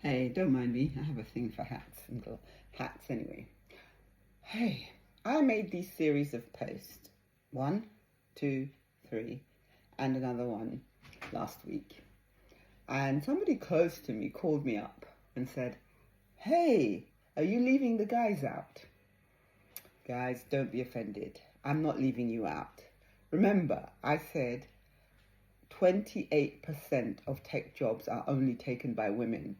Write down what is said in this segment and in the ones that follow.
Hey, don't mind me. I have a thing for hats and hats anyway. Hey, I made these series of posts. 1, 2, 3, and another one last week. And somebody close to me called me up and said, "Hey, are you leaving the guys out?" Guys, don't be offended. I'm not leaving you out. Remember, I said 28% of tech jobs are only taken by women.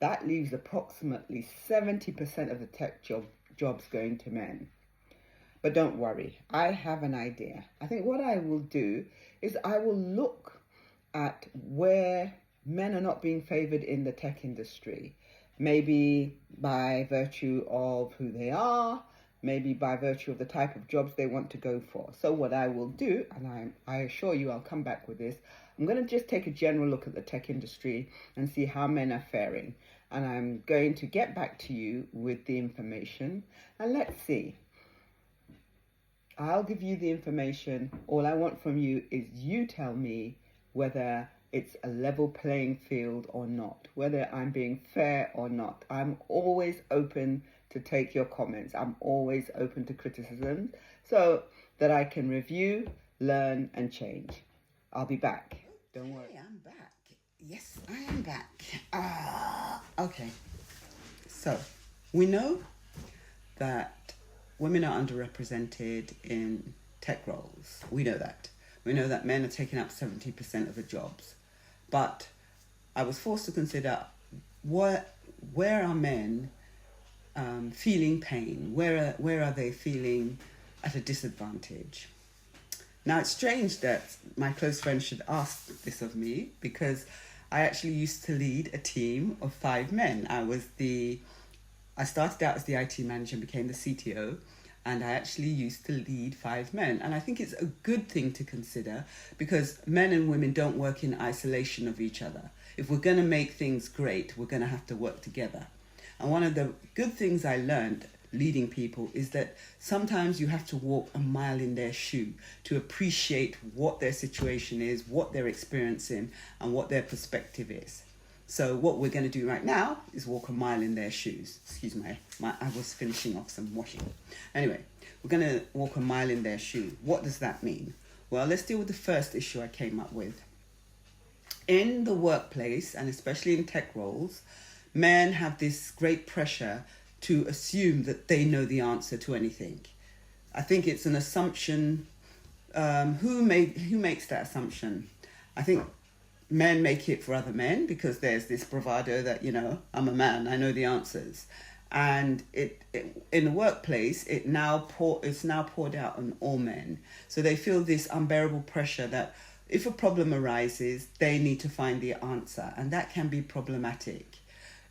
That leaves approximately 70% of the tech jobs going to men. But don't worry, I have an idea. I think what I will do is I will look at where men are not being favored in the tech industry. Maybe by virtue of who they are, maybe by virtue of the type of jobs they want to go for. So what I will do, and I assure you I'll come back with this, I'm going to just take a general look at the tech industry and see how men are faring. And I'm going to get back to you with the information. And let's see. I'll give you the information. All I want from you is you tell me whether it's a level playing field or not, whether I'm being fair or not. I'm always open to take your comments. I'm always open to criticism so that I can review, learn, and change. I'll be back. Don't worry. Hey, I'm back. Yes, I am back. Okay. So, we know that women are underrepresented in tech roles. We know that. We know that men are taking up 70% of the jobs. But I was forced to consider where are men feeling pain? Where are they feeling at a disadvantage? Now, it's strange that my close friend should ask this of me because I actually used to lead a team of 5 men. I started out as the IT manager and became the CTO, and I actually used to lead 5 men. And I think it's a good thing to consider because men and women don't work in isolation of each other. If we're going to make things great, we're going to have to work together. And one of the good things I learned leading people is that sometimes you have to walk a mile in their shoe to appreciate what their situation is, what they're experiencing, and what their perspective is. So what we're going to do right now is walk a mile in their shoes. Excuse me, I was finishing off some washing. Anyway, we're going to walk a mile in their shoe. What does that mean? Well, let's deal with the first issue I came up with. In the workplace, and especially in tech roles, men have this great pressure to assume that they know the answer to anything. I think it's an assumption. Who makes that assumption? I think men make it for other men because there's this bravado that, I'm a man, I know the answers. And it in the workplace, it's now poured out on all men. So they feel this unbearable pressure that if a problem arises, they need to find the answer. And that can be problematic.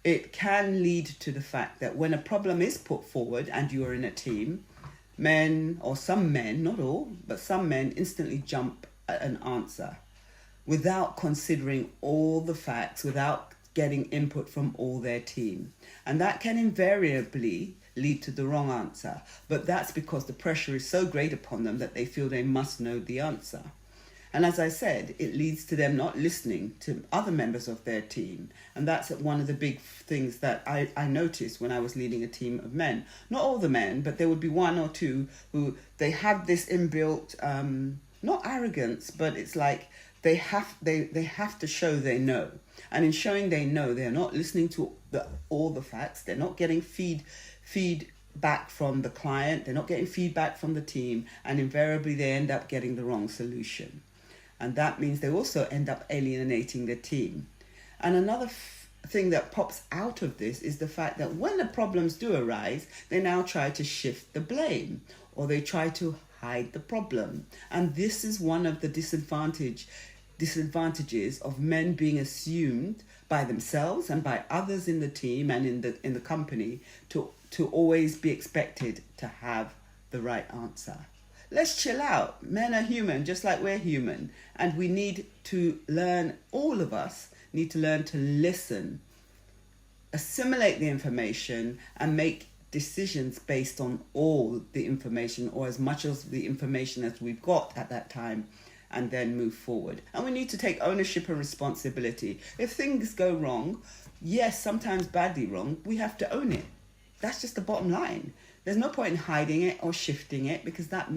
It can lead to the fact that when a problem is put forward and you are in a team, men, or some men, not all, but some men instantly jump at an answer without considering all the facts, without getting input from all their team. And that can invariably lead to the wrong answer. But that's because the pressure is so great upon them that they feel they must know the answer. And as I said, it leads to them not listening to other members of their team. And that's one of the big things that I noticed when I was leading a team of men. Not all the men, but there would be 1 or 2 who they have this inbuilt, not arrogance, but it's like they have to show they know. And in showing they know, they're not listening to all the facts. They're not getting feedback from the client. They're not getting feedback from the team. And invariably, they end up getting the wrong solution. And that means they also end up alienating the team. And another thing that pops out of this is the fact that when the problems do arise, they now try to shift the blame or they try to hide the problem. And this is one of the disadvantages of men being assumed by themselves and by others in the team and in the company to always be expected to have the right answer. Let's chill out. Men are human, just like we're human. And we need to learn, all of us need to learn to listen, assimilate the information, and make decisions based on all the information or as much of the information as we've got at that time, and then move forward. And we need to take ownership and responsibility. If things go wrong, yes, sometimes badly wrong, we have to own it. That's just the bottom line. There's no point in hiding it or shifting it, because that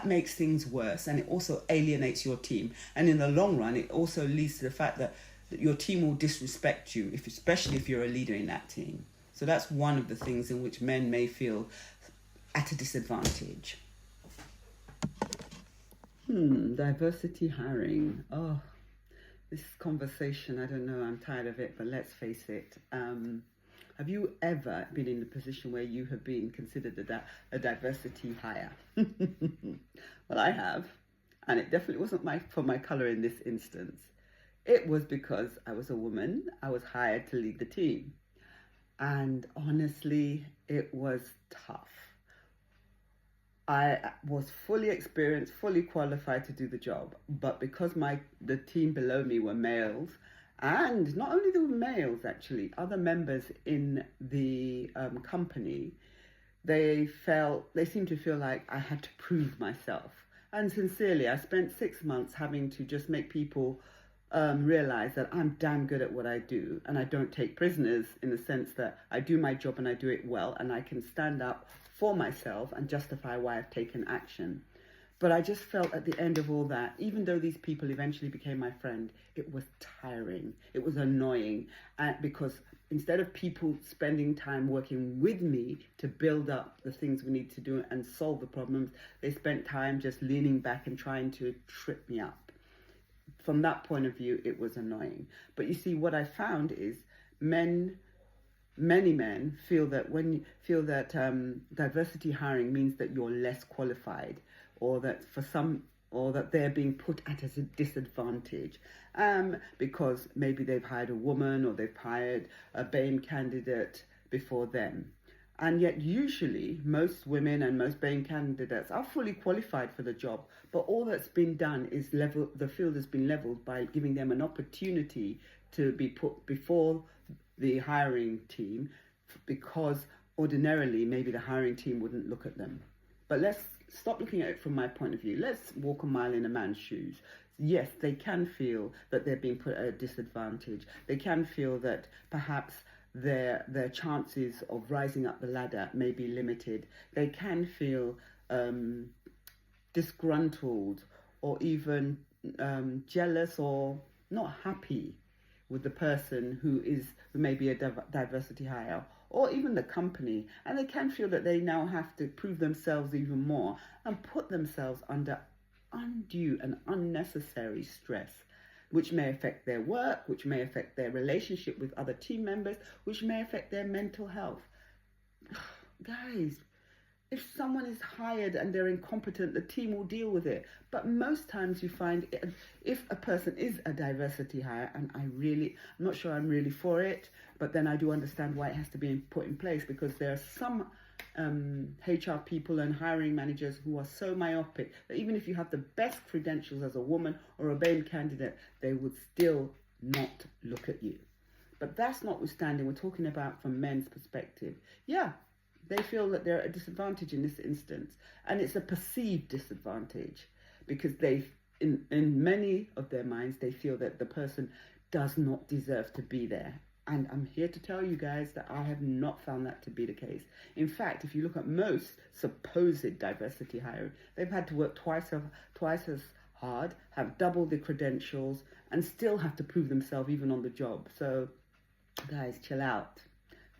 makes things worse, and it also alienates your team. And in the long run, it also leads to the fact that your team will disrespect you, especially if you're a leader in that team. So that's one of the things in which men may feel at a disadvantage. Diversity hiring. Oh, this conversation, I don't know, I'm tired of it, but let's face it. Have you ever been in a position where you have been considered a diversity hire? Well, I have, and it definitely wasn't for my colour in this instance. It was because I was a woman. I was hired to lead the team, and honestly, it was tough. I was fully experienced, fully qualified to do the job, but because the team below me were males, and not only the males, actually, other members in the company, they seemed to feel like I had to prove myself. And sincerely, I spent 6 months having to just make people realize that I'm damn good at what I do, and I don't take prisoners, in the sense that I do my job and I do it well, and I can stand up for myself and justify why I've taken action. But I just felt at the end of all that, even though these people eventually became my friend, it was tiring. It was annoying, because instead of people spending time working with me to build up the things we need to do and solve the problems, they spent time just leaning back and trying to trip me up. From that point of view, it was annoying. But you see, what I found is many men feel that diversity hiring means that you're less qualified, or that they're being put at a disadvantage, because maybe they've hired a woman or they've hired a BAME candidate before them. And yet usually most women and most BAME candidates are fully qualified for the job, but all that's been done is the field has been leveled by giving them an opportunity to be put before the hiring team, because ordinarily maybe the hiring team wouldn't look at them. But let's stop looking at it from my point of view. Let's walk a mile in a man's shoes. Yes, they can feel that they're being put at a disadvantage. They can feel that perhaps their chances of rising up the ladder may be limited. They can feel disgruntled, or even jealous, or not happy with the person who may be a diversity hire, or even the company. And they can feel that they now have to prove themselves even more and put themselves under undue and unnecessary stress, which may affect their work, which may affect their relationship with other team members, which may affect their mental health. Guys, if someone is hired and they're incompetent, the team will deal with it. But most times you find if a person is a diversity hire, and I'm not sure I'm really for it, but then I do understand why it has to be put in place, because there are some HR people and hiring managers who are so myopic that even if you have the best credentials as a woman or a BAME candidate, they would still not look at you. But that's notwithstanding, we're talking about from men's perspective. Yeah, they feel that they're at a disadvantage in this instance, and it's a perceived disadvantage, because in many of their minds, they feel that the person does not deserve to be there. And I'm here to tell you guys that I have not found that to be the case. In fact, if you look at most supposed diversity hiring, they've had to work twice as hard, have double the credentials, and still have to prove themselves even on the job. So, guys, chill out.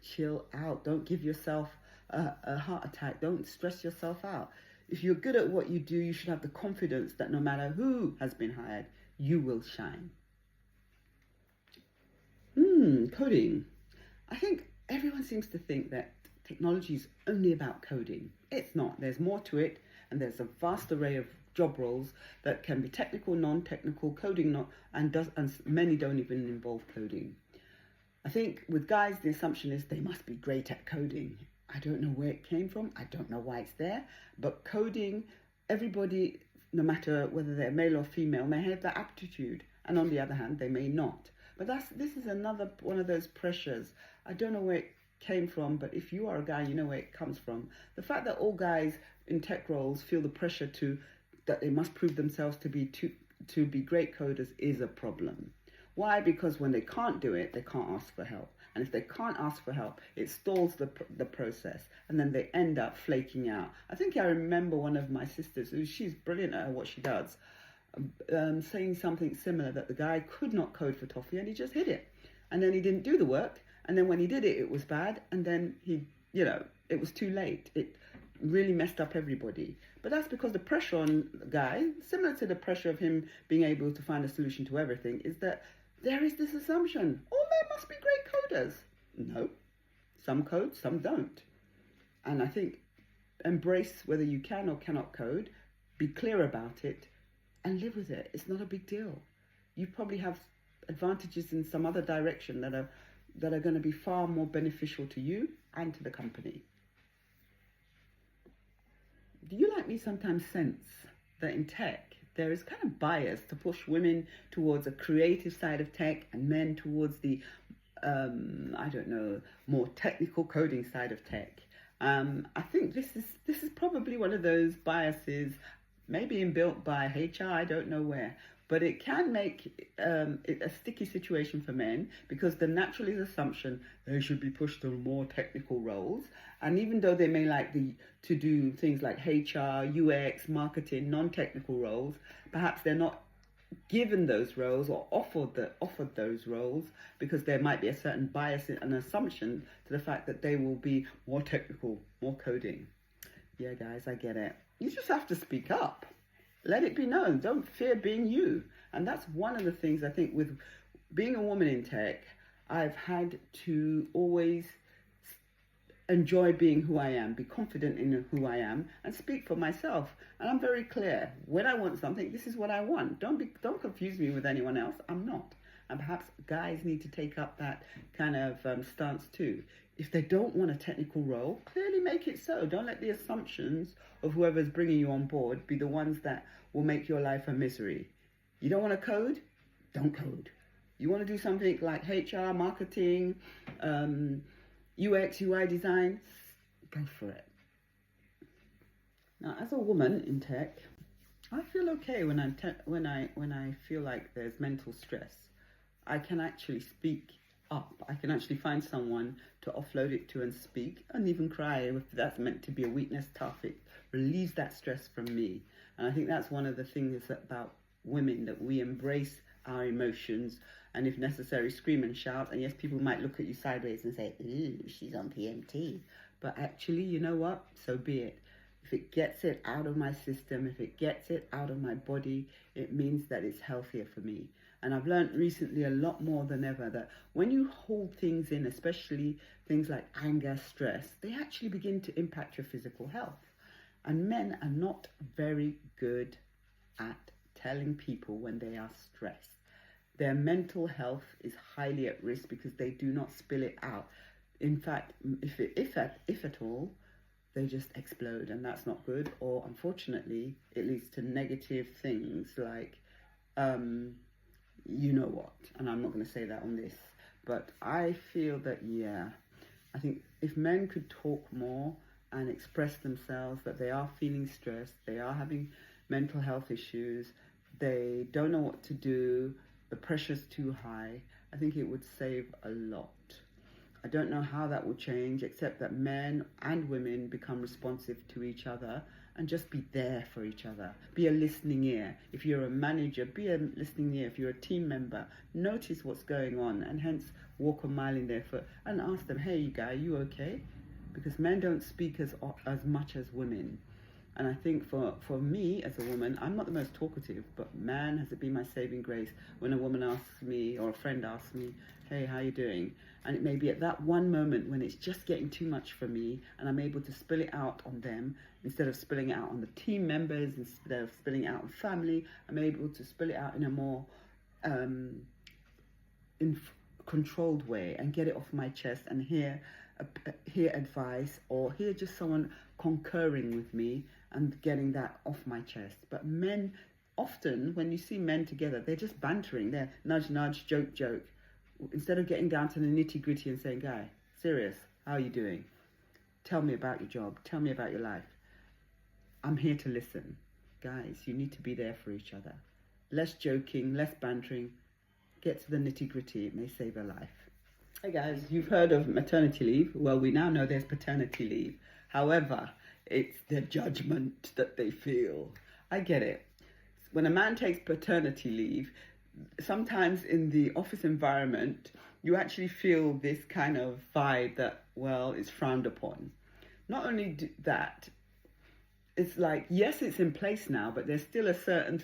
Chill out. Don't give yourself a heart attack. Don't stress yourself out. If you're good at what you do, you should have the confidence that no matter who has been hired, you will shine. Coding. I think everyone seems to think that technology is only about coding. It's not. There's more to it, and there's a vast array of job roles that can be technical, non-technical, coding not, and many don't even involve coding. I think with guys, the assumption is they must be great at coding. I don't know where it came from. I don't know why it's there. But coding, everybody, no matter whether they're male or female, may have that aptitude. And on the other hand, they may not. But this is another one of those pressures. I don't know where it came from, but if you are a guy, you know where it comes from. The fact that all guys in tech roles feel the pressure that they must prove themselves to be great coders is a problem. Why? Because when they can't do it, they can't ask for help. And if they can't ask for help, it stalls the process, and then they end up flaking out. I think I remember one of my sisters, she's brilliant at what she does, saying something similar, that the guy could not code for toffee and he just hid it. And then he didn't do the work. And then when he did it, it was bad. And then it was too late. It really messed up everybody. But that's because the pressure on the guy, similar to the pressure of him being able to find a solution to everything, is that there is this assumption, all men must be great coders. No. Some code, some don't. And I think embrace whether you can or cannot code, be clear about it, and live with it. It's not a big deal. You probably have advantages in some other direction that are going to be far more beneficial to you and to the company. Do you, like me, sometimes sense that in tech there is kind of bias to push women towards a creative side of tech and men towards the more technical coding side of tech? I think this is probably one of those biases, maybe inbuilt by HR, I don't know where, but it can make it a sticky situation for men, because the natural assumption they should be pushed to more technical roles. And even though they may like to do things like HR, UX, marketing, non-technical roles, perhaps they're not given those roles or offered those roles because there might be a certain bias and an assumption to the fact that they will be more technical, more coding. Yeah, guys, I get it. You just have to speak up. Let it be known. Don't fear being you. And that's one of the things I think with being a woman in tech, I've had to always enjoy being who I am, be confident in who I am, and speak for myself. And I'm very clear. When I want something, this is what I want. Don't confuse me with anyone else. I'm not. And perhaps guys need to take up that kind of stance too. If they don't want a technical role, clearly make it so. Don't let the assumptions of whoever's bringing you on board be the ones that will make your life a misery. You don't want to code? Don't code. You want to do something like HR, marketing, UX, UI design? Go for it. Now, as a woman in tech, I feel okay when I feel like there's mental stress. I can actually speak up. I can actually find someone to offload it to and speak, and even cry if that's meant to be a weakness. Tough. It relieves that stress from me. And I think that's one of the things about women, that we embrace our emotions, and if necessary, scream and shout. And yes, people might look at you sideways and say, ooh, she's on PMT. But actually, you know what? So be it. If it gets it out of my system, if it gets it out of my body, it means that it's healthier for me. And I've learned recently a lot more than ever that when you hold things in, especially things like anger, stress, they actually begin to impact your physical health. And men are not very good at telling people when they are stressed. Their mental health is highly at risk because they do not spill it out. In fact, if at all, they just explode, and that's not good. Or unfortunately, it leads to negative things like, you know what, and I'm not going to say that on this, but I feel that, I think if men could talk more and express themselves, that they are feeling stressed, they are having mental health issues, they don't know what to do, the pressure's too high, I think it would save a lot. I don't know how that will change, except that men and women become responsive to each other and just be there for each other. Be a listening ear. If you're a manager, be a listening ear. If you're a team member, notice what's going on, and hence walk a mile in their foot and ask them, hey, guy, you okay? Because men don't speak as much as women. And I think for me as a woman, I'm not the most talkative, but man, has it been my saving grace when a woman asks me, or a friend asks me, hey, how you doing? And it may be at that one moment when it's just getting too much for me, and I'm able to spill it out on them instead of spilling it out on the team members, instead of spilling it out on family. I'm able to spill it out in a more controlled way and get it off my chest and hear advice, or hear just someone concurring with me and getting that off my chest. But men, often when you see men together, they're just bantering. They're nudge, nudge, joke, joke. Instead of getting down to the nitty gritty and saying, guy, serious, how are you doing? Tell me about your job. Tell me about your life. I'm here to listen. Guys, you need to be there for each other. Less joking, less bantering. Get to the nitty gritty. It may save a life. Hey guys, you've heard of maternity leave. Well, we now know there's paternity leave. However, it's the judgment that they feel. I get it. When a man takes paternity leave, sometimes in the office environment, you actually feel this kind of vibe that, well, it's frowned upon. Not only that, it's like, yes, it's in place now, but there's still a certain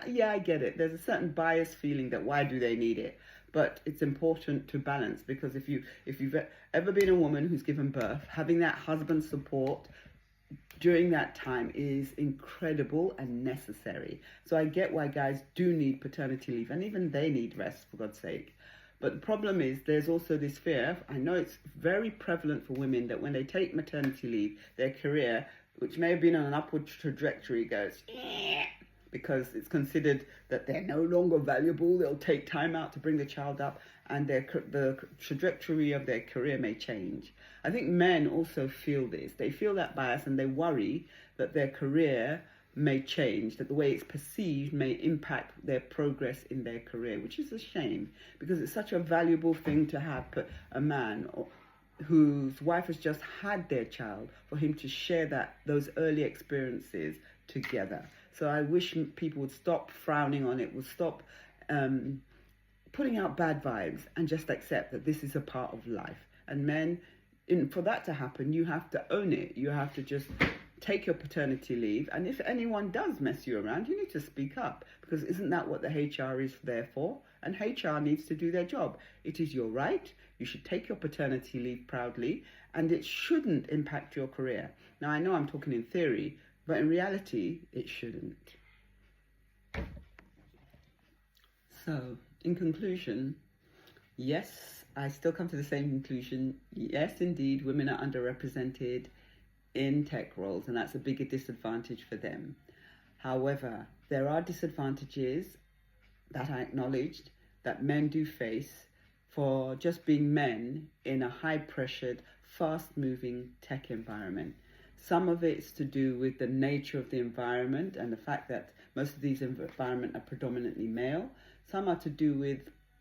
yeah, I get it. There's a certain bias feeling that why do they need it? But it's important to balance, because if you've ever been a woman who's given birth, having that husband support during that time is incredible and necessary. So I get why guys do need paternity leave, and even they need rest, for God's sake. But the problem is there's also this fear. I know it's very prevalent for women that when they take maternity leave, their career, which may have been on an upward trajectory, goes because it's considered that they're no longer valuable. They'll take time out to bring the child up, and the trajectory of their career may change. I think men also feel this. They feel that bias, and they worry that their career may change, that the way it's perceived may impact their progress in their career, which is a shame, because it's such a valuable thing to have a man whose wife has just had their child, for him to share those early experiences together. So I wish people would stop frowning on it, would stop putting out bad vibes, and just accept that this is a part of life. And men, for that to happen, you have to own it. You have to just take your paternity leave, and if anyone does mess you around, you need to speak up, because isn't that what the HR is there for? And HR needs to do their job. It is your right. You should take your paternity leave proudly, and it shouldn't impact your career. Now, I know I'm talking in theory, but in reality, it shouldn't. So, in conclusion, yes, I still come to the same conclusion. Yes, indeed, women are underrepresented in tech roles, and that's a bigger disadvantage for them. However, there are disadvantages that I acknowledged that men do face for just being men in a high-pressured, fast-moving tech environment. Some of it's to do with the nature of the environment and the fact that most of these environments are predominantly male. Some are to do with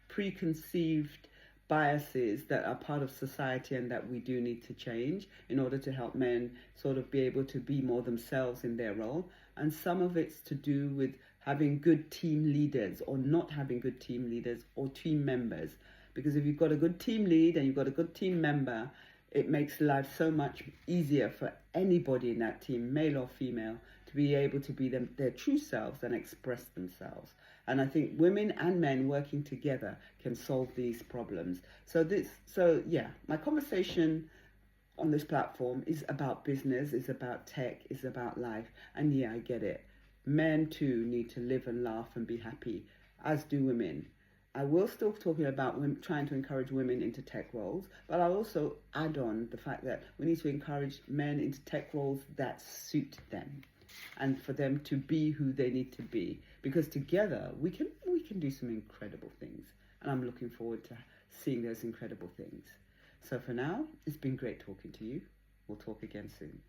preconceived biases that are part of society and that we do need to change in order to help men sort of be able to be more themselves in their role. And some of it's to do with having good team leaders or not having good team leaders or team members. Because if you've got a good team lead and you've got a good team member, it makes life so much easier for anybody in that team, male or female, to be able to be their true selves and express themselves. And I think women and men working together can solve these problems. So my conversation on this platform is about business, is about tech, is about life. And yeah, I get it. Men too need to live and laugh and be happy, as do women. I will still talking about trying to encourage women into tech roles, but I'll also add on the fact that we need to encourage men into tech roles that suit them, and for them to be who they need to be. Because together we can do some incredible things, and I'm looking forward to seeing those incredible things. So for now, it's been great talking to you. We'll talk again soon.